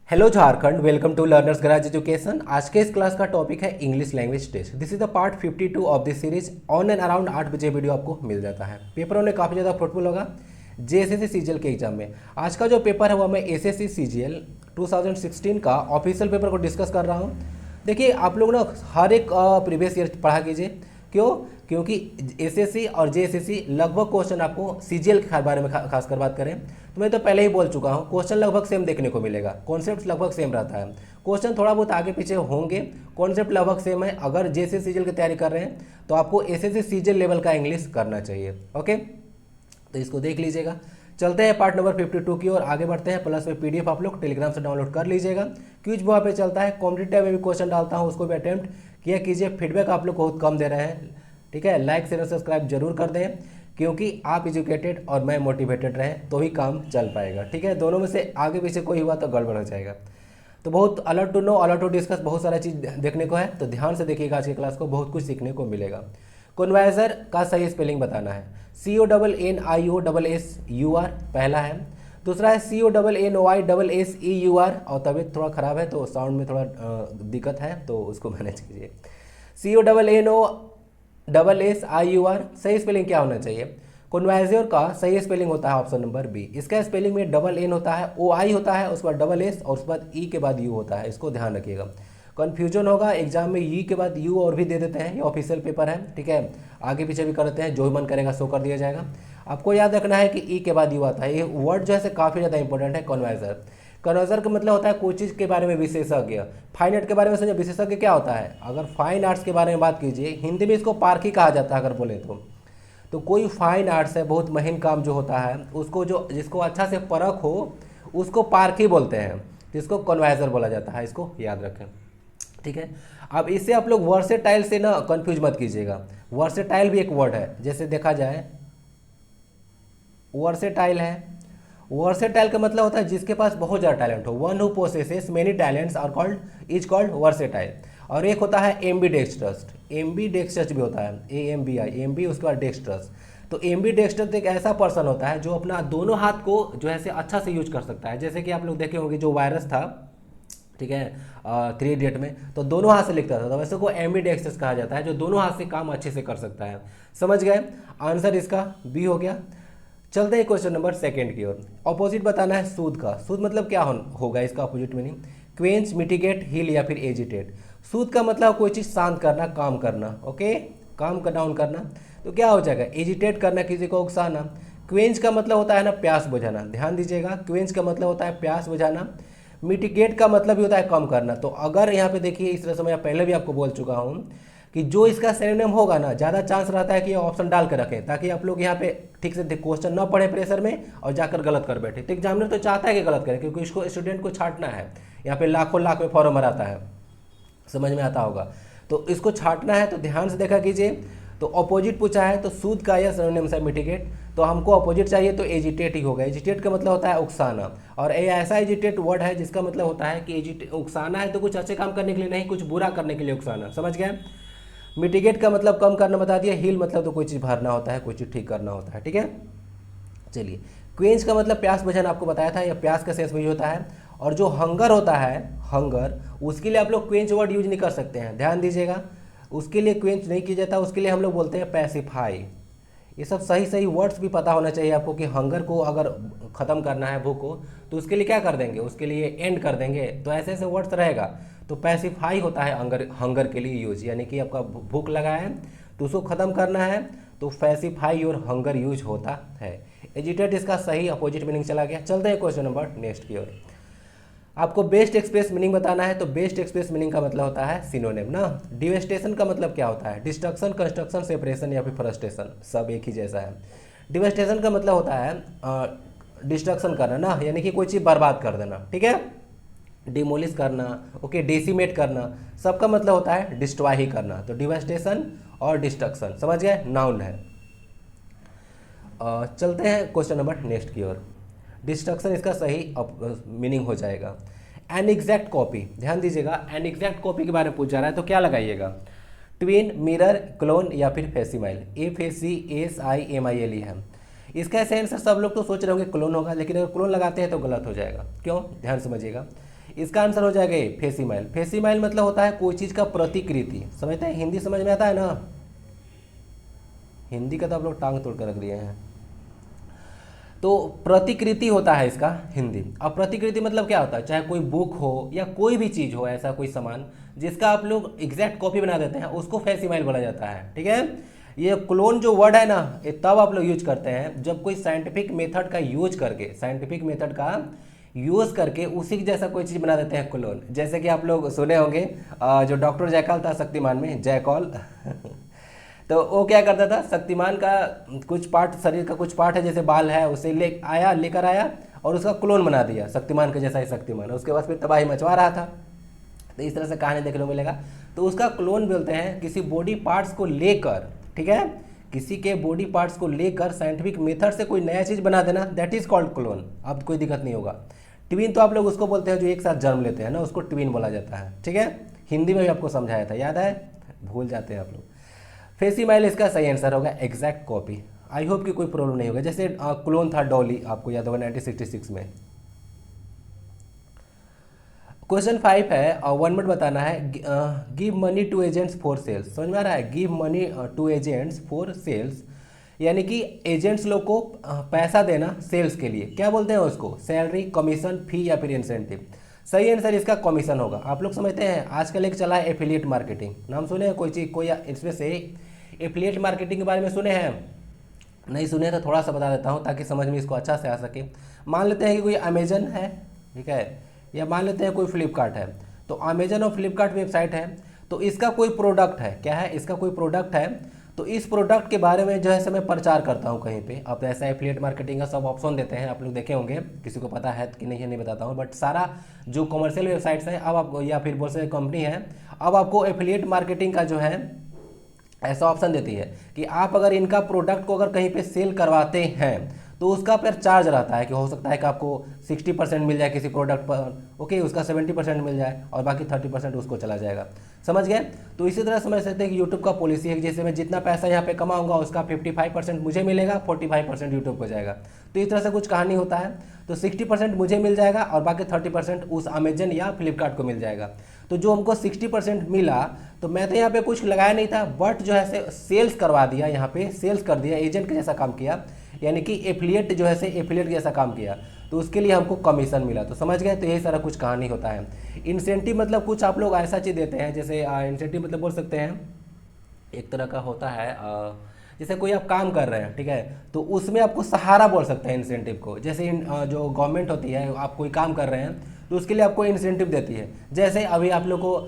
Hello Jharkhand, welcome to learners garage education. आज के इस क्लास का टॉपिक है English language test. This is the part 52 of this series. On and around 8 बजे video आपको मिल जाता है। पेपर होने काफ़ी ज़्यादा फ्रूटफुल होगा जेएसएससी सीजीएल के एग्जाम में। आज का जो पेपर है वो मैं एसएससी सीजीएल 2016 का ऑफिशियल पेपर को डिस्कस कर रहा हूँ। देखिए, आप लोग ना हर एक प्रीवियस ईयर पढ़ा कीजिए। क्यों? क्योंकि एसएससी और जेएसएससी लगभग क्वेश्चन आपको सीजीएल के बारे में खासकर बात करें तो मैं तो पहले ही बोल चुका हूँ, क्वेश्चन लगभग सेम देखने को मिलेगा, कॉन्सेप्ट लगभग सेम रहता है। क्वेश्चन थोड़ा बहुत आगे पीछे होंगे, कॉन्सेप्ट लगभग सेम है। अगर जेएसएससी सीजीएल की तैयारी कर रहे हैं तो आपको एसएससी सीजीएल लेवल का इंग्लिश करना चाहिए। ओके, तो इसको देख लीजिएगा। चलते हैं पार्ट नंबर 52 की ओर आगे बढ़ते हैं। प्लस में पीडीएफ आप लोग टेलीग्राम से डाउनलोड कर लीजिएगा। क्विज वहाँ पे चलता है, कॉम्पिटिटिव में भी क्वेश्चन डालता हूँ, उसको भी अटेम्प्ट किया कीजिए। फीडबैक आप लोग बहुत कम दे रहे हैं, ठीक है। लाइक शेयर सब्सक्राइब जरूर कर दें, क्योंकि आप एजुकेटेड और मैं मोटिवेटेड रहें तो ही काम चल पाएगा, ठीक है। दोनों में से आगे पीछे कोई हुआ तो गड़बड़ हो जाएगा। तो बहुत alert to know, alert to discuss, बहुत सारा चीज़ देखने को है, तो ध्यान से देखिएगा आज की क्लास को, बहुत कुछ सीखने को मिलेगा। कन्वाइजर का सही स्पेलिंग बताना है। CONNIOSSEUR पहला है। दूसरा है CONNOISSEUR, और तबीयत थोड़ा ख़राब है तो साउंड में थोड़ा दिक्कत है, तो उसको मैनेज कीजिए। CONNOSSIUR सही स्पेलिंग क्या होना चाहिए? कन्वाइजर का सही स्पेलिंग होता है ऑप्शन नंबर बी। इसका स्पेलिंग में डबल एन होता है, OI होता है, उसके बाद डबल एस और उसके बाद ई के बाद यू होता है। इसको ध्यान रखिएगा, कन्फ्यूजन होगा एग्जाम में। ई के बाद यू और भी दे देते हैं, ये ऑफिशियल पेपर है, ठीक है। आगे पीछे भी करते हैं, जो मन करेगा सो कर दिया जाएगा। आपको याद रखना है कि ई के बाद यू आता है। ये वर्ड जो है काफ़ी ज़्यादा इंपॉर्टेंट है, कन्वाइजर। कन्वर्जर का मतलब होता है कोई चीज़ के बारे में विशेषज्ञ। फाइन आर्ट के बारे में समझे, विशेषज्ञ क्या होता है? अगर फाइन आर्ट्स के बारे में बात कीजिए, हिंदी में इसको पारखी कहा जाता है अगर बोले तो कोई फाइन आर्ट्स है, बहुत महीन काम जो होता है, उसको जो जिसको अच्छा से परख हो उसको पारखी बोलते हैं, जिसको कन्वाइजर बोला जाता है। इसको याद रखें, ठीक है। अब इससे आप लोग वर्सेटाइल से ना कंफ्यूज मत कीजिएगा। वर्सेटाइल भी एक वर्ड है, जैसे देखा जाए वर्सेटाइल है। वर्सेटाइल का मतलब होता है जिसके पास बहुत ज़्यादा टैलेंट हो। One who possesses many talents are called is called versatile. और एक होता है एम्बीडेक्स्ट्रस। एम्बीडेक्स्ट्रस भी होता है, AMBI, एम्बी उसके बाद डेक्स्ट्रस। तो एम्बीडेक्स्ट्रस एक ऐसा पर्सन होता है जो अपना दोनों हाथ को जो है से अच्छा से यूज कर सकता है। जैसे कि आप लोग देखे होंगे जो वायरस था, ठीक है, 3 इडियट में, तो दोनों हाथ से लिखता था, तो वैसे को एम्बीडेक्स्ट्रस कहा जाता है, जो दोनों हाथ से काम अच्छे से कर सकता है। समझ गए? आंसर इसका बी हो गया। चलते हैं क्वेश्चन नंबर सेकंड की ओर। ऑपोजिट बताना है सूद का। सूद मतलब क्या होगा, इसका opposite meaning? Quench, mitigate, heal या फिर एजिटेट। सूद का मतलब कोई चीज़ शांत करना, काम करना, ओके, काम का डाउन करना। तो क्या हो जाएगा? एजिटेट करना, किसी को उकसाना। क्वेंच का मतलब होता है ना प्यास बुझाना, ध्यान दीजिएगा, क्वेंच का मतलब होता है प्यास बुझाना। मिटिगेट का मतलब भी होता है कम करना। तो अगर यहाँ पे देखिए, इस तरह से मैं पहले भी आपको बोल चुका हूँ कि जो इसका सिनोनिम होगा ना, ज़्यादा चांस रहता है कि ये ऑप्शन डाल के रखें, ताकि आप लोग यहाँ पे ठीक से क्वेश्चन ना पढ़े प्रेशर में और जाकर गलत कर बैठे। तो एग्जामिनर तो चाहता है कि गलत करें, क्योंकि इसको स्टूडेंट को छांटना है। यहाँ पे लाखों लाख में फॉर्म भराता है, समझ में आता होगा। तो इसको छांटना है, तो ध्यान से देखा कीजिए। तो अपोजिट पूछा है, तो सूद का यह सिनोनिम है मिटिगेट। तो हमको अपोजिट चाहिए, तो एजिटेट ही होगा। एजिटेट का मतलब होता है उकसाना, और ये ऐसा एजिटेट वर्ड है जिसका मतलब होता है कि उकसाना है तो कुछ अच्छे काम करने के लिए नहीं, कुछ बुरा करने के लिए उकसाना। समझ गए? मिटिगेट का मतलब कम करना बता दिया। हील मतलब तो कोई चीज़ भरना होता है, कोई चीज़ ठीक करना होता है, ठीक है। चलिए, क्वेंच का मतलब प्यास बुझाना आपको बताया था, या प्यास का सेंस में होता है। और जो हंगर होता है, हंगर, उसके लिए आप लोग क्वेंच वर्ड यूज नहीं कर सकते हैं, ध्यान दीजिएगा। उसके लिए क्वेंच नहीं किया जाता, उसके लिए हम लोग बोलते हैं पैसिफाई। ये सब सही सही वर्ड्स भी पता होना चाहिए आपको, कि हंगर को अगर ख़त्म करना है, भूख को, तो उसके लिए क्या कर देंगे, उसके लिए एंड कर देंगे। तो ऐसे ऐसे वर्ड्स रहेगा। तो पैसिफाई होता है हंगर के लिए यूज, यानी कि आपका भूख लगा है तो उसको ख़त्म करना है, तो पैसिफाई और हंगर यूज होता है। एजिटेट इसका सही अपोजिट मीनिंग चला गया। चलते हैं क्वेश्चन नंबर नेक्स्ट की ओर। आपको बेस्ट एक्सप्रेस मीनिंग बताना है। तो बेस्ट एक्सप्रेस मीनिंग का मतलब होता है सिनोनिम ना। डिवेस्टेशन का मतलब क्या होता है? डिस्ट्रक्शन, कंस्ट्रक्शन, सेपरेशन या फिर फ्रस्ट्रेशन, सब एक ही जैसा है। डिवेस्टेशन का मतलब होता है डिस्ट्रक्शन करना ना, यानी कि कोई चीज़ बर्बाद कर देना, ठीक है। डिमोलिश करना, ओके, डेसिमेट करना, सबका मतलब होता है डिस्ट्रॉय ही करना। तो डिवेस्टेशन और डिस्ट्रक्शन, समझ गए, नाउन है। चलते हैं क्वेश्चन नंबर नेक्स्ट की ओर। डिस्ट्रक्शन इसका सही मीनिंग हो जाएगा। एन एग्जैक्ट कॉपी, ध्यान दीजिएगा, एन एग्जैक्ट कॉपी के बारे में पूछ जा रहा है, तो क्या लगाइएगा? ट्विन, मिरर, क्लोन या फिर फेसिमाइल। FACSIMILE है। इसका ऐसे आंसर सब लोग तो सोच रहे होंगे क्लोन होगा, लेकिन अगर क्लोन लगाते हैं तो गलत हो जाएगा। क्यों? ध्यान समझिएगा। इसका आंसर हो जाएगा ये फेसिमाइल। फेसिमाइल मतलब होता है कोई चीज़ का प्रतिकृति, समझते हैं? हिंदी समझ में आता है ना? हिंदी का तो आप लोग टांग तोड़ कर रख दिए हैं। तो प्रतिकृति होता है इसका हिंदी। अब प्रतिकृति मतलब क्या होता है? चाहे कोई बुक हो या कोई भी चीज़ हो, ऐसा कोई सामान जिसका आप लोग एग्जैक्ट कॉपी बना देते हैं, उसको फेसिमाइल बोला जाता है। ठीक है, ये क्लोन जो वर्ड है ना, ये तब आप लोग यूज करते हैं जब कोई साइंटिफिक मेथड का यूज करके, साइंटिफिक मेथड का यूज करके उसी जैसा कोई चीज़ बना देते हैं क्लोन। जैसे कि आप लोग सुने होंगे जो डॉक्टर जयकाल था शक्तिमान में, जयकॉल तो वो क्या करता था, शक्तिमान का कुछ पार्ट, शरीर का कुछ पार्ट है जैसे बाल है, उसे लेकर आया और उसका क्लोन बना दिया शक्तिमान के जैसा ही शक्तिमान। उसके बाद फिर तबाही मचवा रहा था। तो इस तरह से कहानी देखने को मिलेगा। तो उसका क्लोन बोलते हैं किसी बॉडी पार्ट्स को लेकर, ठीक है, किसी के बॉडी पार्ट्स को लेकर साइंटिफिक मेथड से कोई नया चीज़ बना देना, दैट इज कॉल्ड क्लोन। अब कोई दिक्कत नहीं होगा। ट्विन तो आप लोग उसको बोलते हैं जो एक साथ जन्म लेते हैं ना, उसको ट्विन बोला जाता है। ठीक है, हिंदी में भी आपको समझाया था, याद है? भूल जाते हैं आप लोग। फेसिमाइल इसका सही आंसर होगा, एग्जैक्ट कॉपी। आई होप कि कोई प्रॉब्लम नहीं होगा। जैसे क्लोन था डॉली, आपको याद होगा 1966 में। क्वेश्चन 5 है, 1 मिनट बताना है। Give money to agents for sales. समझ में आ रहा है? Give money to agents for sales, यानी कि एजेंट्स लोग को पैसा देना सेल्स के लिए। क्या बोलते हैं उसको? सैलरी, कमीशन, फी या फिर इंसेंटिव। सही आंसर इसका कमीशन होगा। आप लोग समझते हैं आजकल एक चला है एफिलिएट मार्केटिंग, नाम सुने हैं कोई चीज़, कोई इसमें से एफिलिएट मार्केटिंग के बारे में सुने हैं? नहीं सुने तो थोड़ा सा बता देता हूँ ताकि समझ में इसको अच्छा से आ सके। मान लेते हैं कि कोई अमेजन है, ठीक है, या मान लेते हैं कोई फ्लिपकार्ट है। तो अमेजन और फ्लिपकार्ट वेबसाइट है, तो इसका कोई प्रोडक्ट है, क्या है? इसका कोई प्रोडक्ट है, तो इस प्रोडक्ट के बारे में जो है मैं प्रचार करता हूँ कहीं पे। अब ऐसा एफिलिएट मार्केटिंग का सब ऑप्शन देते हैं, आप लोग देखे होंगे, किसी को पता है कि नहीं है नहीं बताता हूँ। बट सारा जो कमर्शियल वेबसाइट्स हैं अब आप, या फिर बहुत सारी कंपनी है, अब आपको एफिलिएट मार्केटिंग का जो है ऐसा ऑप्शन देती है कि आप अगर इनका प्रोडक्ट को अगर कहीं पे सेल करवाते हैं तो उसका पर चार्ज रहता है कि हो सकता है कि आपको 60% मिल जाए किसी प्रोडक्ट पर, ओके, उसका 70% मिल जाए और बाकी 30% उसको चला जाएगा। समझ गए? तो इसी तरह समझ सकते हैं कि यूट्यूब का पॉलिसी है कि जैसे मैं जितना पैसा यहाँ पे कमाऊंगा उसका 55% मुझे मिलेगा, 45% यूट्यूब को जाएगा। तो इस तरह से कुछ कहानी होता है। तो 60% मुझे मिल जाएगा और बाकी 30% उस अमेजन या फ्लिपकार्ट को मिल जाएगा। तो जो हमको 60% मिला, तो मैं तो यहाँ पे कुछ लगाया नहीं था, बट जो है सेल्स करवा दिया, यहाँ पे सेल्स कर दिया, एजेंट के जैसा काम किया, यानी कि एफिलिएट जो है एफिलिएट जैसा काम किया, तो उसके लिए हमको कमीशन मिला। तो समझ गए? तो यही सारा कुछ कहानी होता है। इंसेंटिव मतलब कुछ आप लोग ऐसा चीज़ देते हैं, जैसे इंसेंटिव मतलब बोल सकते हैं एक तरह का होता है, जैसे कोई आप काम कर रहे हैं, ठीक है, तो उसमें आपको सहारा बोल सकते हैं इंसेंटिव को। जैसे जो गवर्नमेंट होती है, आप कोई काम कर रहे हैं तो उसके लिए आपको इंसेंटिव देती है। जैसे अभी आप लोग को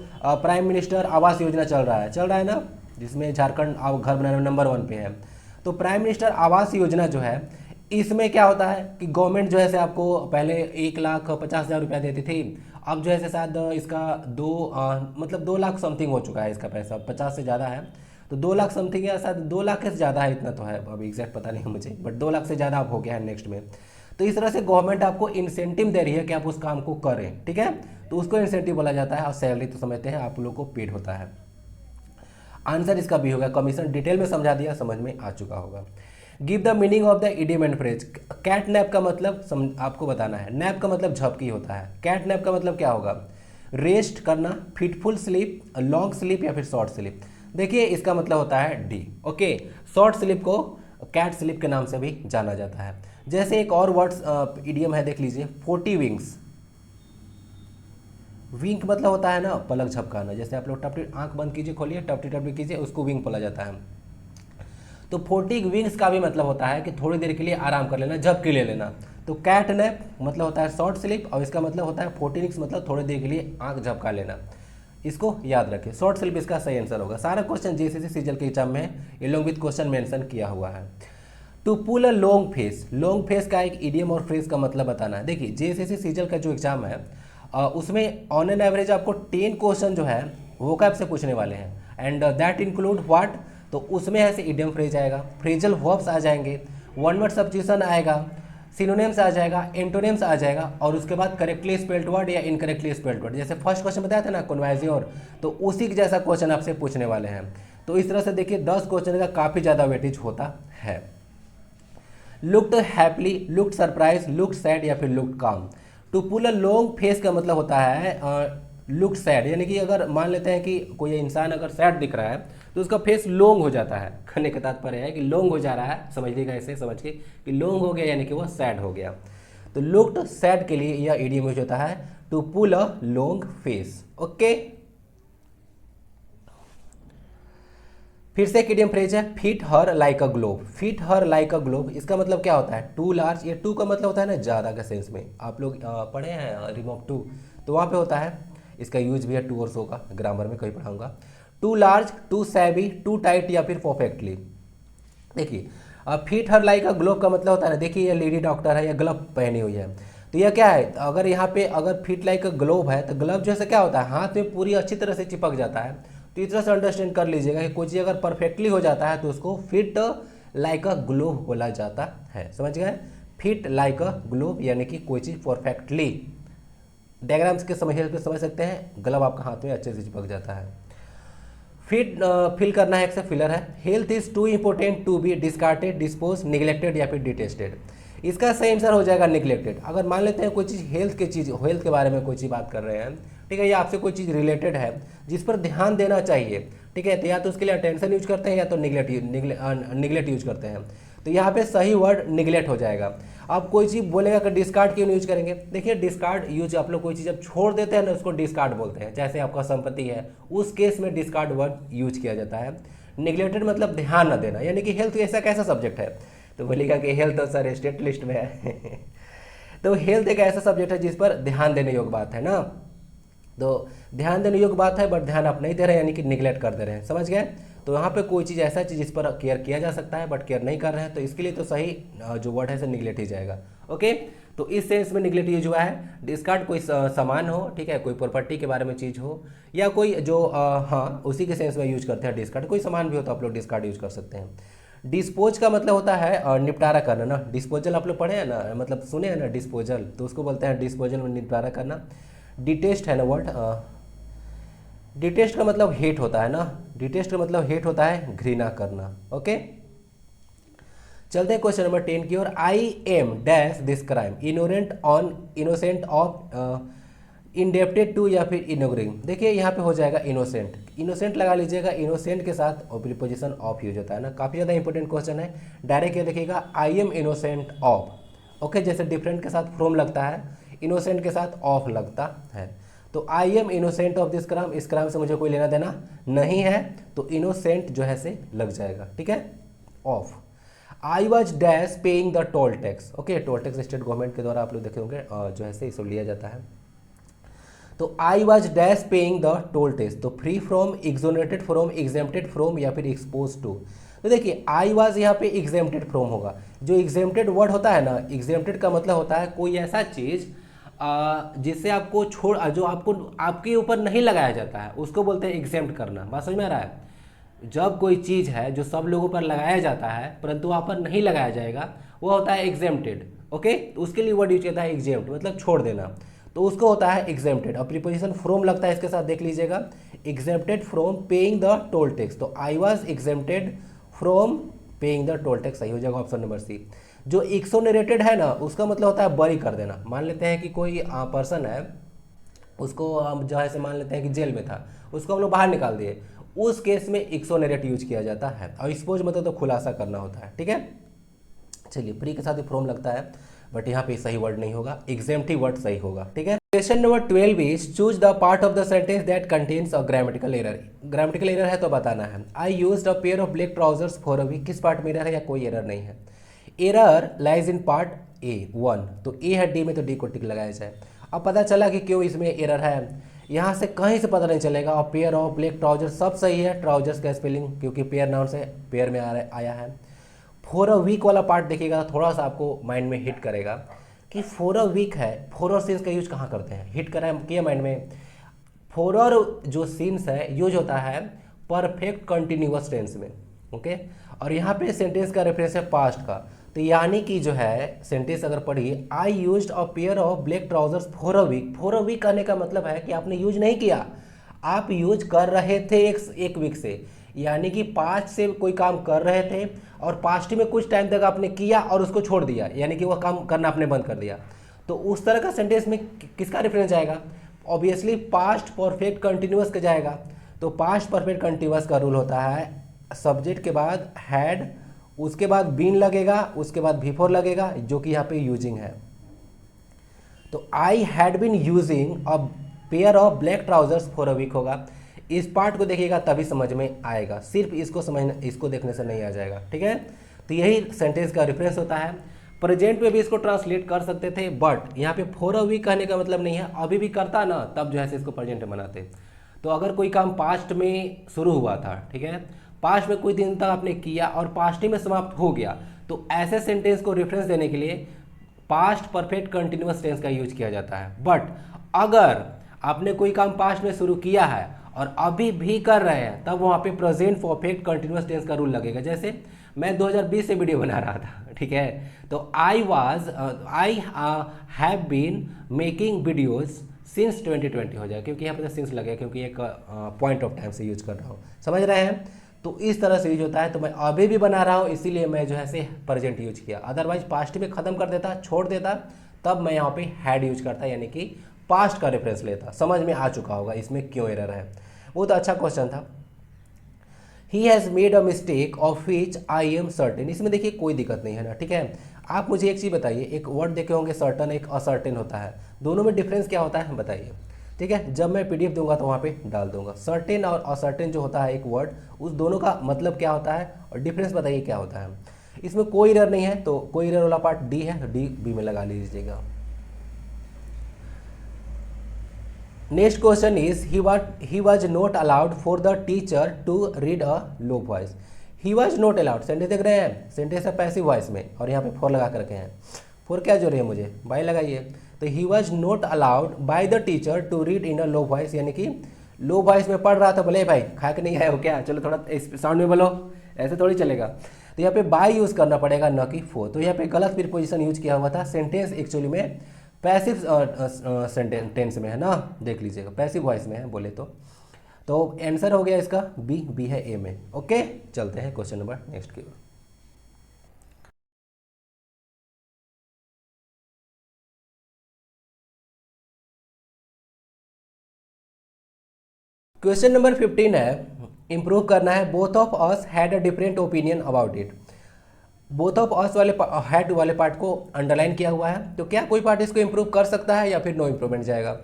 प्राइम मिनिस्टर आवास योजना चल रहा है ना, जिसमें झारखंड घर बनाने में नंबर 1 पे है। तो प्राइम मिनिस्टर आवास योजना जो है, इसमें क्या होता है कि गवर्नमेंट जो है आपको पहले 1,50,000 रुपया देती थी, अब जो है शायद इसका 2 लाख समथिंग हो चुका है इसका पैसा, 50 से ज़्यादा है। तो 2 लाख समथिंग या शायद 2 लाख से ज़्यादा है, इतना तो है, अभी एग्जैक्ट पता नहीं है मुझे, बट 2 लाख से ज़्यादा अब हो गया है नेक्स्ट में। तो इस तरह से गवर्नमेंट आपको इंसेंटिव दे रही है कि आप उस काम को करें, ठीक है, तो उसको इंसेंटिव बोला जाता है। और सैलरी तो समझते हैं आप लोग को पेड होता है। आंसर इसका भी होगा कमीशन। डिटेल में समझा दिया, समझ में आ चुका होगा। Give the meaning of the idiom and phrase. Cat nap का मतलब आपको बताना है। नैप का मतलब झपकी होता है। कैट नैप का मतलब क्या होगा? रेस्ट करना, फिटफुल स्लीप, लॉन्ग स्लीप या फिर शॉर्ट स्लीप। देखिए इसका मतलब होता है डी, ओके। शॉर्ट स्लीप को कैट स्लीप के नाम से भी जाना जाता है। जैसे एक और वर्ड्स इडियम है, देख लीजिए, 40 विंग्स। विंक मतलब होता है ना पलक झपकाना, जैसे आप लोग टपटी आंख बंद कीजिए, खोलिए, टपटी टपटी कीजिए, उसको विंक बोला जाता है। तो 40 विंग्स का भी मतलब होता है कि थोड़ी देर के लिए आराम कर लेना, झपकी ले लेना। तो कैट नैप मतलब होता है शॉर्ट स्लीप, और इसका मतलब होता है 40 विंग्स मतलब थोड़ी देर के लिए आंख झपका लेना। इसको याद रखें, शॉर्ट स्लीप इसका सही आंसर होगा। सारा क्वेश्चन जेसीसी सीजल के एग्जाम में एलोंग विद क्वेश्चन मेंशन किया हुआ है। To pull a long face, long face का एक इडियम और फ्रेज का मतलब बताना है। देखिए जेसीसी सीजल का जो एग्जाम है उसमें ऑन एन एवरेज आपको 10 क्वेश्चन जो है वोकैब से पूछने वाले हैं, एंड दैट इंक्लूड व्हाट, तो उसमें ऐसे इडियम फ्रेज आएगा, फ्रेजल वर्ब्स आ जाएंगे, वन वर्ड सब्स्टिट्यूशन आएगा, सिनोनिम्स आ जाएगा, एंटोनिम्स आ जाएगा, और उसके बाद करेक्टली स्पेल्ड वर्ड या इनकरेक्टली स्पेल्ड वर्ड। जैसे फर्स्ट क्वेश्चन बताया था ना कन्वर्जियोर, तो उसी के जैसा क्वेश्चन आपसे पूछने वाले हैं। तो इस तरह से देखिए 10 क्वेश्चन का काफ़ी ज़्यादा वेटेज होता है। Looked happy, looked surprise, looked sad या फिर looked calm. To pull a long face का मतलब होता है लुक सैड, यानी कि अगर मान लेते हैं कि कोई इंसान अगर सैड दिख रहा है तो उसका फेस लॉन्ग हो जाता है। कहने का तात्पर्य है कि लॉन्ग हो जा रहा है, समझ लीजिएगा ऐसे समझ के कि लॉन्ग हो गया यानी कि वह सैड हो गया। तो लुक्ड सैड के लिए यह इडियम यूज होता है to pull a long face. Okay, फिर से एक इडियम फ्रेज है fit her like a globe. Fit her like a globe, इसका मतलब क्या होता है? टू लार्ज, ये टू का मतलब होता है ना ज़्यादा का सेंस में, आप लोग पढ़े हैं रिमूव टू, तो वहाँ पे होता है। इसका यूज भी है टू और सो का, ग्रामर में कभी पढ़ाऊंगा। Too large, too savvy, too tight या फिर परफेक्टली। देखिए fit her like a glove का मतलब होता है ना, देखिए ये लेडी डॉक्टर है, ये ग्लव पहनी हुई है, तो यह क्या है? अगर यहाँ पे अगर फिट लाइक अ ग्लोव है तो ग्लव जैसे क्या होता है, हाथ में पूरी अच्छी तरह से चिपक जाता है। तो इस तरह से अंडरस्टैंड कर लीजिएगा कि कोई चीज़ अगर परफेक्टली हो जाता है तो उसको फिट लाइक अ ग्लोव बोला जाता है। समझ गए? फिट लाइक अ ग्लोव यानी कि कोई चीज़ परफेक्टली, डायग्राम्स के समझ सकते हैं, ग्लव आपका हाथ में अच्छे से चिपक जाता है। फिट फिल करना है, एक से फिलर है। Health is too important to be discarded, dispose, neglected या फिर डिटेस्टेड। इसका सही आंसर हो जाएगा निगलेक्टेड। अगर मान लेते हैं कोई चीज़ हेल्थ के बारे में कोई चीज़ बात कर रहे हैं, ठीक है, या आपसे कोई चीज़ रिलेटेड है जिस पर ध्यान देना चाहिए, ठीक है, तो या तो उसके लिए अटेंशन यूज करते हैं या तो निगलेक्ट यूज करते हैं। तो यहाँ पे सही वर्ड निगलेक्ट हो जाएगा। आप कोई चीज़ बोलेगा कि डिस्कार्ड क्यों यूज करेंगे? देखिए डिस्कार्ड यूज आप लोग कोई चीज़ जब छोड़ देते हैं ना उसको डिस्कार्ड बोलते हैं। जैसे आपका संपत्ति है, उस केस में डिस्कार्ड वर्ड यूज किया जाता है। निगलेक्टेड मतलब ध्यान न देना, यानी कि हेल्थ ऐसा कैसा सब्जेक्ट है? तो बोलेगा कि हेल्थ तो सर स्टेट लिस्ट में है तो हेल्थ एक ऐसा सब्जेक्ट है जिस पर ध्यान देने योग्य बात है ना, तो ध्यान देने योग्य बात है, बट ध्यान आप नहीं दे रहे हैं यानी कि निगलेक्ट कर दे रहे हैं। समझ गए? तो यहाँ पे कोई चीज़ ऐसा चीज़ जिस पर केयर किया जा सकता है बट केयर नहीं कर रहे हैं, तो इसके लिए तो सही जो वर्ड है निगलेक्ट ही जाएगा। ओके, तो इस सेंस में निगलेक्ट यूज हुआ है। डिस्कार्ड कोई सामान हो, ठीक है, कोई प्रॉपर्टी के बारे में चीज़ हो, या कोई जो हाँ उसी के सेंस में यूज करते हैं डिस्कार्ड। कोई सामान भी हो तो आप लोग डिस्कार्ड यूज कर सकते हैं। डिस्पोज का मतलब होता है निपटारा करना ना। डिस्पोजल आप लोग पढ़े हैं ना, मतलब सुने हैं ना डिस्पोजल, तो उसको बोलते हैं डिस्पोजल में निपटारा करना। डिटेस्ट है ना वर्ड, डिटेस्ट का मतलब हेट होता है ना, डिटेस्ट का मतलब हेट होता है घृणा करना। ओके, चलते हैं क्वेश्चन नंबर 10 की ओर। I am dash this crime, innocent of, indebted to या फिर इनोग्रिंग। देखिए यहाँ पे हो जाएगा इनोसेंट, इनोसेंट लगा लीजिएगा, इनोसेंट के साथ प्रीपोजिशन ऑफ यूज होता है ना। काफ़ी ज़्यादा इंपॉर्टेंट क्वेश्चन है। डायरेक्ट ये देखिएगा I am innocent of. Okay, जैसे डिफरेंट के साथ फ्रॉम लगता है, इनोसेंट के साथ ऑफ लगता है। तो I am innocent of this crime, इस क्राइम से मुझे कोई लेना देना नहीं है, तो इनोसेंट जो है से लग जाएगा, ठीक है, of. I was dash paying the toll tax. Okay, toll tax state government के द्वारा आप लोग देखे होंगे जो है से इसको लिया जाता है। तो I was dash paying the toll tax, तो free from, exonerated from, exempted from या फिर एक्सपोज टू। तो देखिए आई वॉज यहाँ पे एग्जेम्प्टेड फ्रॉम होगा। जो एग्जेम्प्टेड वर्ड होता है ना, एग्जेम्प्टेड का मतलब होता है कोई ऐसा चीज़ जिससे आपको जो आपको आपके ऊपर नहीं लगाया जाता है उसको बोलते हैं एग्जेम्प्ट करना। बात समझ में आ रहा है? जब कोई चीज़ है जो सब लोगों पर लगाया जाता है परंतु वहाँ पर नहीं लगाया जाएगा, वो होता है एग्जेम्प्टेड। ओके, तो उसके लिए वर्ड यूज होता है एग्जेम्प्ट, मतलब छोड़ देना, तो उसको होता है एग्जेम्प्टेड। अब प्रीपोजिशन फ्रॉम लगता है इसके साथ, देख लीजिएगा, exempted from paying the toll tax. तो I was exempted from paying the toll tax, सही हो जाएगा ऑप्शन नंबर सी। जो एक्सोनरेटेड है ना, उसका मतलब होता है बरी कर देना। मान लेते हैं कि कोई पर्सन है, उसको हम जो है से मान लेते हैं कि जेल में था, उसको हम लोग बाहर निकाल दिए, उस केस में एक्सोनरेट यूज किया जाता है। और एक्सपोज मतलब तो खुलासा करना होता है, ठीक है। चलिए, फ्री के साथ ही फ्रॉम लगता है, बट यहाँ पे सही वर्ड नहीं होगा, एग्जेम्प्ट ही वर्ड सही होगा, ठीक है। Question number 12 is choose the part of the sentence that contains a grammatical error. Grammatical error है तो बताना है। I used a pair of black trousers for a week, किस पार्ट में एरर है या कोई एरर नहीं है? Error lies in part A 1, तो ए है डी में, तो डी को टिक लगाया जाए। अब पता चला कि क्यों इसमें एरर है, यहाँ से कहीं से पता नहीं चलेगा। और पेयर ऑफ ब्लैक ट्राउजर सब सही है, ट्राउजर्स का स्पेलिंग क्योंकि पेयर नाउन से पेयर में आया है। फॉर अ वीक वाला पार्ट देखिएगा, थोड़ा सा आपको माइंड में हिट करेगा कि फॉर अ वीक है, फॉर और सीन्स का यूज कहाँ करते हैं, हिट करा किया माइंड में। फॉर और जो सीन्स है यूज होता है परफेक्ट कंटिन्यूअस टेंस में, ओके। और यहाँ पे सेंटेंस का रेफरेंस है पास्ट का, तो यानी कि जो है सेंटेंस अगर पढ़िए, I used a pair of black trousers for a week. For a week कहने का मतलब है कि आपने यूज नहीं किया, आप यूज कर रहे थे एक वीक से, यानी कि पास्ट से कोई काम कर रहे थे और पास्ट में कुछ टाइम तक आपने किया और उसको छोड़ दिया, यानी कि वह काम करना आपने बंद कर दिया। तो उस तरह का सेंटेंस में किसका रेफरेंस जाएगा? ऑब्वियसली पास्ट परफेक्ट कंटिन्यूअस का जाएगा। तो पास्ट परफेक्ट कंटिन्यूअस का रूल होता है सब्जेक्ट के बाद हैड, उसके बाद बीन लगेगा, उसके बाद बिफोर लगेगा, जो कि यहाँ पे यूजिंग है। तो I had been using a pair of black trousers for a week होगा। इस पार्ट को देखिएगा तभी समझ में आएगा, सिर्फ इसको समझना, इसको देखने से नहीं आ जाएगा, ठीक है। तो यही सेंटेंस का रेफरेंस होता है। प्रेजेंट में भी इसको ट्रांसलेट कर सकते थे, बट यहाँ पे फॉर अ वीक कहने का मतलब नहीं है, अभी भी करता ना तब जो है इसको प्रेजेंट में बनाते। तो अगर कोई काम पास्ट में शुरू हुआ था, ठीक है, पास्ट में कोई दिन तक आपने किया और पास्ट ही में समाप्त हो गया, तो ऐसे सेंटेंस को रेफरेंस देने के लिए पास्ट परफेक्ट कंटिन्यूअस टेंस का यूज किया जाता है। बट अगर आपने कोई काम पास्ट में शुरू किया है और अभी भी कर रहे हैं, तब वहाँ पे प्रेजेंट परफेक्ट कंटिन्यूअस टेंस का रूल लगेगा। जैसे मैं 2020 से वीडियो बना रहा था, ठीक है, तो I have been making videos since 2020 हो जाए, क्योंकि यहाँ पे तो सिंस लगेगा, क्योंकि एक पॉइंट ऑफ टाइम से यूज कर रहा हूँ, समझ रहे हैं। तो इस तरह से यूज होता है। तो मैं अभी भी बना रहा हूँ, इसीलिए मैं जो है से प्रेजेंट यूज किया। अदरवाइज पास्ट में खत्म कर देता, छोड़ देता, तब मैं यहाँ पे हैड यूज करता, यानी कि पास्ट का रेफरेंस लेता। समझ में आ चुका होगा इसमें क्यों एरर है। वो तो अच्छा क्वेश्चन था। He has made a mistake of which I am certain. इसमें देखिए कोई दिक्कत नहीं है ना, ठीक है। आप मुझे एक चीज़ बताइए, एक वर्ड देखे होंगे सर्टन, एक असर्टेन होता है, दोनों में डिफरेंस क्या होता है बताइए, ठीक है। जब मैं पीडीएफ दूंगा तो वहाँ पे डाल दूंगा। सर्टेन और असर्टेन जो होता है एक वर्ड, उस दोनों का मतलब क्या होता है और डिफरेंस बताइए क्या होता है। इसमें कोई एरर नहीं है, तो कोई एरर वाला पार्ट डी है, डी बी में लगा लीजिएगा। Next question is he was not allowed for the teacher to read a low voice. He was not allowed, sentence देख रहे हैं, सेंटेंस है पैसिव वॉइस में, और यहाँ पे फॉर लगा कर रखे हैं। फॉर क्या जो रही है मुझे, बाय लगाइए। तो he was not allowed by the teacher to read in a low voice, यानी कि लो वॉइस में पढ़ रहा था। बोले भाई खा के नहीं आए हो क्या, चलो थोड़ा साउंड में बोलो, ऐसे थोड़ी चलेगा। तो यहाँ पे बाय यूज करना पड़ेगा, न कि फॉर। तो यहाँ पे गलत प्रीपोजिशन यूज किया हुआ था। सेंटेंस एक्चुअली में पैसिव टेंस में है ना, देख लीजिएगा, पैसिव वॉइस में है बोले तो आंसर हो गया इसका बी, बी है ए में। ओके, चलते हैं क्वेश्चन नंबर नेक्स्ट की ओर। क्वेश्चन नंबर 15 है, इंप्रूव करना है। Both of us had a different opinion about it. Both of us वाले हैड वाले पार्ट को अंडरलाइन किया हुआ है, तो क्या कोई पार्ट इसको इंप्रूव कर सकता है या फिर नो इंप्रूवमेंट जाएगा।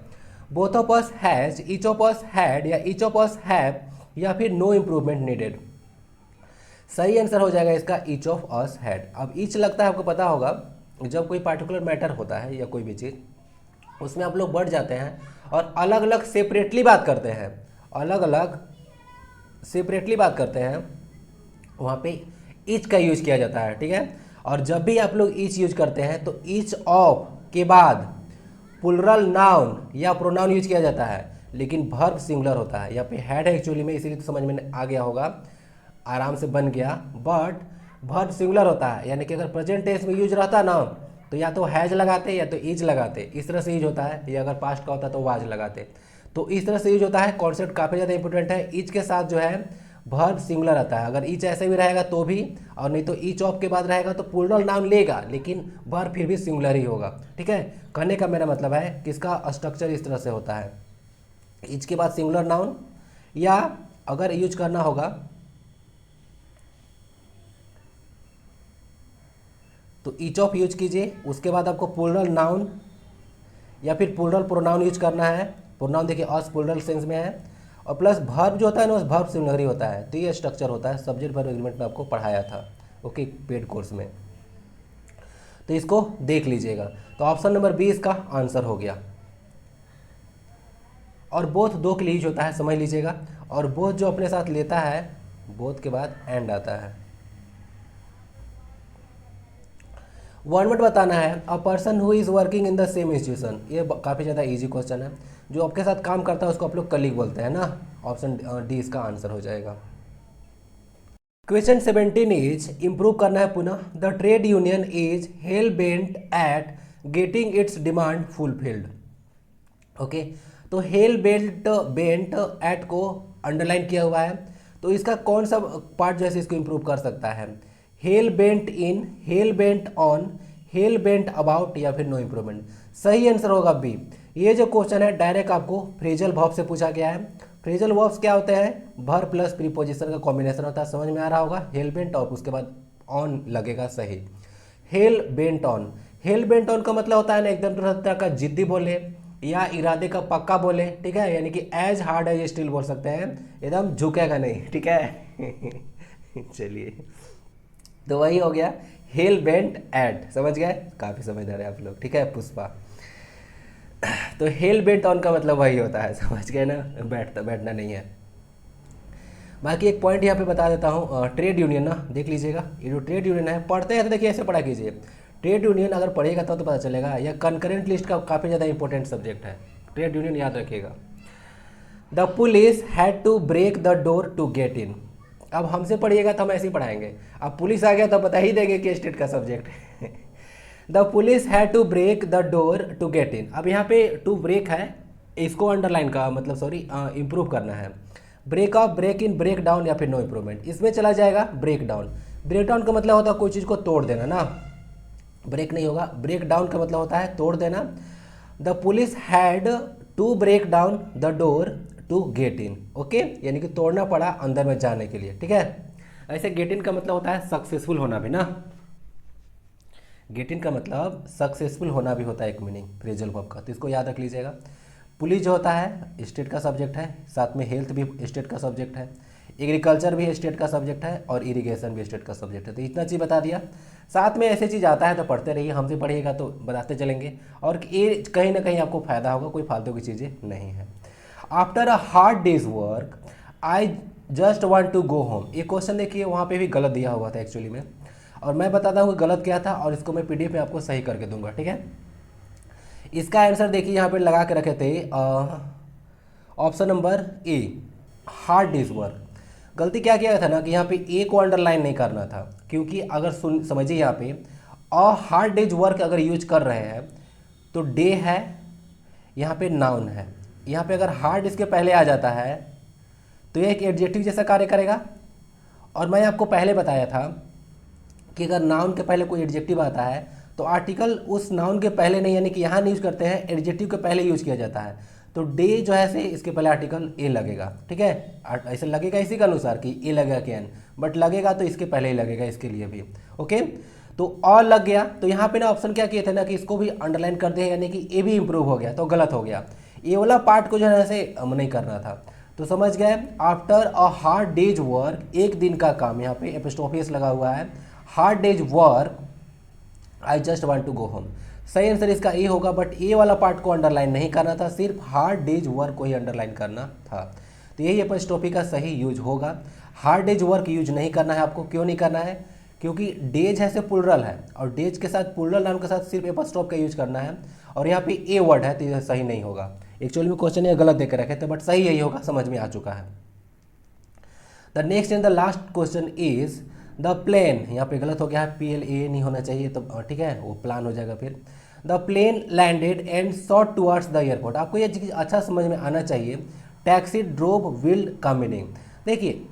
Both of us has, each of us had, या ईच ऑफ अस हैव, या फिर नो इंप्रूवमेंट नीडेड। सही आंसर हो जाएगा इसका ईच ऑफ अस हैड। अब ईच लगता है आपको पता होगा, जब कोई पार्टिकुलर मैटर होता है या कोई भी चीज़, उसमें आप लोग बढ़ जाते हैं और अलग अलग सेपरेटली बात करते हैं, अलग अलग सेपरेटली बात करते हैं, वहाँ पे ईच का यूज किया जाता है, ठीक है। और जब भी आप लोग ईच यूज करते हैं तो ईच ऑफ के बाद प्लुरल नाउन या प्रोनाउन यूज किया जाता है, लेकिन वर्ब सिंगुलर होता है। यहाँ पे हैड है एक्चुअली में, इसीलिए तो समझ में आ गया होगा, आराम से बन गया। बट वर्ब सिंगुलर होता है, यानी कि अगर प्रेजेंट टेंस में यूज रहता ना, तो या तो हैज लगाते या तो इज लगाते, इस तरह से यूज होता है। या अगर पास्ट का होता तो वाज लगाते। तो इस तरह से यूज होता है। कॉन्सेप्ट काफ़ी ज़्यादा इंपॉर्टेंट है। ईच के साथ जो है वर्ब सिंगुलर आता है। अगर ईच ऐसे भी रहेगा तो भी, और नहीं तो ईच ऑफ के बाद रहेगा तो प्लुरल नाउन लेगा, लेकिन वर्ब फिर भी सिंगुलर ही होगा, ठीक है। कहने का मेरा मतलब है कि इसका स्ट्रक्चर इस तरह से होता है, ईच के बाद सिंगुलर नाउन, या अगर यूज करना होगा तो ईच ऑफ यूज कीजिए, उसके बाद आपको प्लुरल नाउन या फिर प्लुरल प्रोनाउन यूज करना है। प्रोनाउन देखिए अस प्लुरल सेंस में है, और प्लस वर्ब जो होता है ना, उस वर्ब सिंगुलर ही होता है। तो ये स्ट्रक्चर होता है, सब्जेक्ट वर्ब एग्रीमेंट में आपको पढ़ाया था, ओके, पेड कोर्स में। तो इसको देख लीजिएगा। तो ऑप्शन नंबर बी इसका आंसर हो गया। और बोथ दो के लिए यूज होता है, समझ लीजिएगा। और बोथ जो अपने साथ लेता है, बोथ के बाद एंड आता है। 1 मिनट बताना है। A person who is working in the same institution, ये काफ़ी ज़्यादा इजी क्वेश्चन है। जो आपके साथ काम करता है उसको आप लोग कलीग बोलते हैं ना। ऑप्शन डी इसका आंसर हो जाएगा। क्वेश्चन 17 इज इंप्रूव करना है पुनः। The trade union is hello bent eight getting it's demand fulfilled. Okay, तो हेल बेंट एट को अंडरलाइन किया हुआ है, तो इसका कौन सा पार्ट जैसे इसको इंप्रूव कर सकता है। Hello bent in, hello bent on, hello bent about, या फिर नो इंप्रूवमेंट। सही आंसर होगा बी। ये जो क्वेश्चन है डायरेक्ट आपको फ्रेजल वर्ब से पूछा गया है। फ्रेजल वर्ब्स क्या होते हैं, वर्ब प्लस प्रीपोजिशन का कॉम्बिनेशन होता है, समझ में आ रहा होगा। हेल बेंट और उसके बाद ऑन लगेगा सही। Hello bent on, hello bent on का मतलब होता है ना एकदम तरह का जिद्दी बोले या इरादे का पक्का बोले, ठीक है, यानी कि एज हार्ड एज स्टील बोल सकते हैं, एकदम झुकेगा नहीं, ठीक है। चलिए, तो वही हो गया हेल बेंट एट, समझ गए, काफ़ी समझदार है आप लोग, ठीक है पुष्पा। तो हेल बेंट ऑन का मतलब वही होता है, समझ गए ना, बैठना नहीं है। बाकी एक पॉइंट यहाँ पे बता देता हूँ, ट्रेड यूनियन ना देख लीजिएगा, ये जो ट्रेड यूनियन है पढ़ते हैं तो देखिए ऐसे पढ़ा कीजिए। ट्रेड यूनियन अगर पढ़ेगा तो पता चलेगा, यह कंकरेंट लिस्ट का काफ़ी ज़्यादा इंपॉर्टेंट सब्जेक्ट है, ट्रेड यूनियन याद रखिएगा। The police had to break the door to get in. अब हमसे पढ़िएगा तो हम ऐसे ही पढ़ाएंगे, अब पुलिस आ गया तो बता ही देंगे कि स्टेट का सब्जेक्ट है। The police had to break the door to get in. अब यहाँ पे टू ब्रेक है, इसको अंडरलाइन का मतलब सॉरी इंप्रूव करना है। Break off, break in, break down या फिर नो इम्प्रूवमेंट, इसमें चला जाएगा ब्रेक डाउन। ब्रेक डाउन का मतलब होता है कोई चीज़ को तोड़ देना ना, ब्रेक नहीं होगा। ब्रेक डाउन का मतलब होता है तोड़ देना। The police had to break down the door to get in, okay, यानी कि तोड़ना पड़ा अंदर में जाने के लिए, ठीक है। ऐसे गेट इन का मतलब होता है सक्सेसफुल होना भी ना, गेट इन का मतलब सक्सेसफुल होना भी होता है एक मीनिंग फ्रेजल वर्ब का, तो इसको याद रख लीजिएगा। पुलिस जो होता है स्टेट का सब्जेक्ट है, साथ में हेल्थ भी स्टेट का सब्जेक्ट है, एग्रीकल्चर भी स्टेट का सब्जेक्ट है और इरिगेशन भी स्टेट का सब्जेक्ट है। तो इतना चीज़ बता दिया, साथ में ऐसे चीज़ आता है तो पढ़ते रहिए, हमसे पढ़िएगा तो बताते चलेंगे और ये कहीं ना कहीं आपको फायदा होगा, कोई फालतू की चीज़ें नहीं है। After a hard day's work I just want to go home, ये क्वेश्चन देखिए वहाँ पे भी गलत दिया हुआ था एक्चुअली में, और मैं बताता हूँ गलत क्या था और इसको मैं पीडीएफ में आपको सही करके दूंगा, ठीक है। इसका आंसर देखिए यहाँ पे लगा के रखे थे option number A, hard day's work. गलती क्या किया था ना कि यहाँ पे ए को अंडरलाइन नहीं करना था, क्योंकि अगर समझिए यहाँ पे हार्ड डेज वर्क अगर यूज कर रहे हैं तो डे है, यहाँ पे नाउन है, यहाँ पे अगर हार्ड इसके पहले आ जाता है तो यह एक एडजेक्टिव जैसा कार्य करेगा। और मैं आपको पहले बताया था कि अगर नाउन के पहले कोई एडजेक्टिव आता है तो आर्टिकल उस नाउन के पहले नहीं, यानी कि यहाँ यूज करते हैं, एडजेक्टिव के पहले यूज किया जाता है। तो डे जो है से इसके पहले आर्टिकल ए लगेगा, ठीक है, ऐसे लगेगा इसी के अनुसार कि ए लगेगा कि एन, बट लगेगा तो इसके पहले ही लगेगा इसके लिए भी, ओके। तो और लग गया, तो यहाँ पे ना ऑप्शन क्या किए थे ना कि इसको भी अंडरलाइन कर दे, यानी कि ए भी इंप्रूव हो गया, तो गलत हो गया, ये वाला पार्ट को जो है ऐसे नहीं करना था। तो समझ गए, after a hard day's work, एक दिन का काम, यहाँ पे एपिस्टोफियस लगा हुआ है, hard day's work I just want to go home. सही आंसर इसका ए होगा, बट ए वाला पार्ट को अंडरलाइन नहीं करना था, सिर्फ हार्ड डेज वर्क को ही अंडरलाइन करना था। तो यही एपिस्ट्रोफी का सही यूज होगा। हार्ड डेज वर्क यूज नहीं करना है आपको, क्यों नहीं करना है, क्योंकि डेज है से प्लुरल है और डेज के साथ प्लुरल नाउन के साथ सिर्फ एपिस्ट्रोफ का यूज करना है, और यहाँ पे ए वर्ड है तो यह सही नहीं होगा। एक्चुअली में क्वेश्चन ये गलत देकर रखे थे, बट सही यही होगा, समझ में आ चुका है। The next and the last question is the plane, यहाँ पे गलत हो गया है, PLA नहीं होना चाहिए, तो ठीक है वो प्लान हो जाएगा फिर। The plane landed and shot towards the airport, आपको ये चीज़ अच्छा समझ में आना चाहिए। टैक्सी ड्रोव व्हील्ड का मीनिंग, देखिए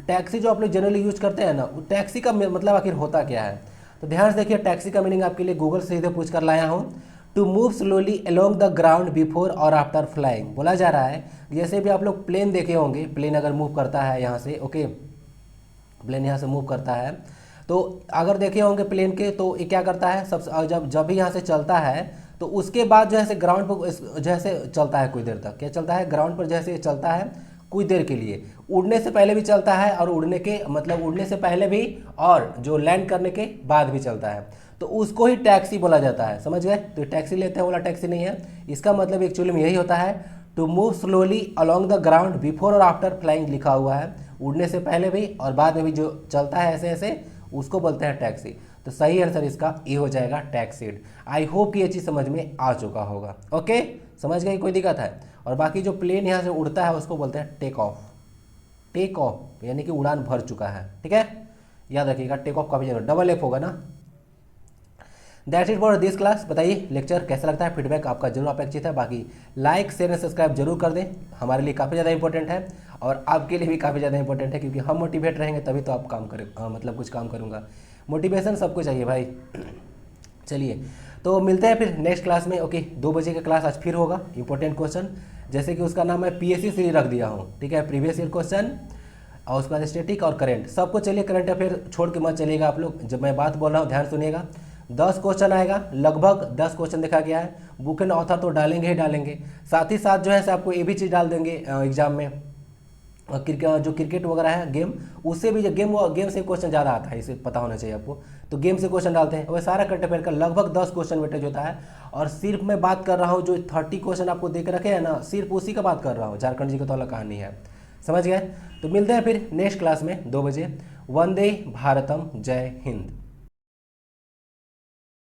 टैक्सी जो आप लोग जनरली यूज करते हैं ना, टैक्सी का मतलब आखिर होता क्या है, तो ध्यान से देखिए। टैक्सी का मीनिंग आपके लिए गूगल से सीधे पूछ कर लाया हूँ। To move slowly along the ground before और आफ्टर फ्लाइंग, बोला जा रहा है जैसे भी आप लोग प्लेन देखे होंगे, प्लेन अगर मूव करता है यहाँ से, ओके, प्लेन यहाँ से मूव करता है, तो अगर देखे होंगे प्लेन के, तो ये क्या करता है, सब जब भी यहाँ से चलता है तो उसके बाद जो है ग्राउंड पर जैसे चलता है कुछ देर तक, क्या चलता है, ग्राउंड पर जैसे चलता है कुछ देर के लिए, उड़ने से पहले भी चलता है और उड़ने के मतलब उड़ने से पहले भी और जो लैंड करने के बाद भी चलता है, तो उसको ही टैक्सी बोला जाता है, समझ गए। तो टैक्सी लेते हैं, बोला टैक्सी नहीं है, इसका मतलब एक्चुअली में यही होता है, to move slowly along the ground before और आफ्टर फ्लाइंग लिखा हुआ है, उड़ने से पहले भी और बाद में भी जो चलता है ऐसे ऐसे, उसको बोलते हैं टैक्सी। तो सही आंसर इसका ए हो जाएगा, टैक्सीड। आई होप कि ये चीज़ समझ में आ चुका होगा, ओके, समझ गए, कोई दिक्कत है। और बाकी जो प्लेन यहाँ से उड़ता है उसको बोलते हैं टेक ऑफ, टेक ऑफ यानी कि उड़ान भर चुका है, ठीक है, याद रखिएगा, टेक ऑफ का भी जरूर डबल एफ होगा ना। That's it for this class. बताइए लेक्चर कैसा लगता है, फीडबैक आपका जरूर अपेक्षित है। बाकी लाइक शेयर एंड सब्सक्राइब जरूर कर दें, हमारे लिए काफ़ी ज़्यादा इंपॉर्टेंट है और आपके लिए भी काफ़ी ज़्यादा इंपॉर्टेंट है, क्योंकि हम मोटिवेट रहेंगे तभी तो आप काम करें, मतलब कुछ काम करूँगा। मोटिवेशन सबको चाहिए भाई। चलिए तो मिलते हैं फिर नेक्स्ट क्लास में। ओके, 2 बजे का क्लास आज फिर होगा। इंपॉर्टेंट क्वेश्चन, जैसे कि उसका नाम मैं पीएससी सीरीज रख दिया हूँ, ठीक है, प्रीवियस ईयर क्वेश्चन और उसके बाद स्टैटिक और करंट सबको। चलिए करंट अफेयर छोड़ के मत चलिएगा आप लोग, जब मैं बात बोल रहा हूँ ध्यान सुनिएगा। 10 क्वेश्चन आएगा, लगभग 10 क्वेश्चन देखा गया है। बुक एंड ऑथर तो डालेंगे ही डालेंगे, साथ ही साथ जो है आपको ये भी चीज़ डाल देंगे एग्जाम में, जो क्रिकेट वगैरह है गेम, उससे भी गेम से क्वेश्चन ज़्यादा आता है, इसे पता होना चाहिए आपको। तो गेम से क्वेश्चन डालते हैं, वह सारा करंट अफेयर का लगभग 10 क्वेश्चन वेटेज होता है। और सिर्फ मैं बात कर रहा हूँ जो 30 क्वेश्चन आपको दे के रखे हैं ना, सिर्फ उसी का बात कर रहा हूँ, झारखंड जी का तो अलग कहानी है। समझ गए? तो मिलते हैं फिर नेक्स्ट क्लास में 2 बजे। वंदे भारतम, जय हिंद।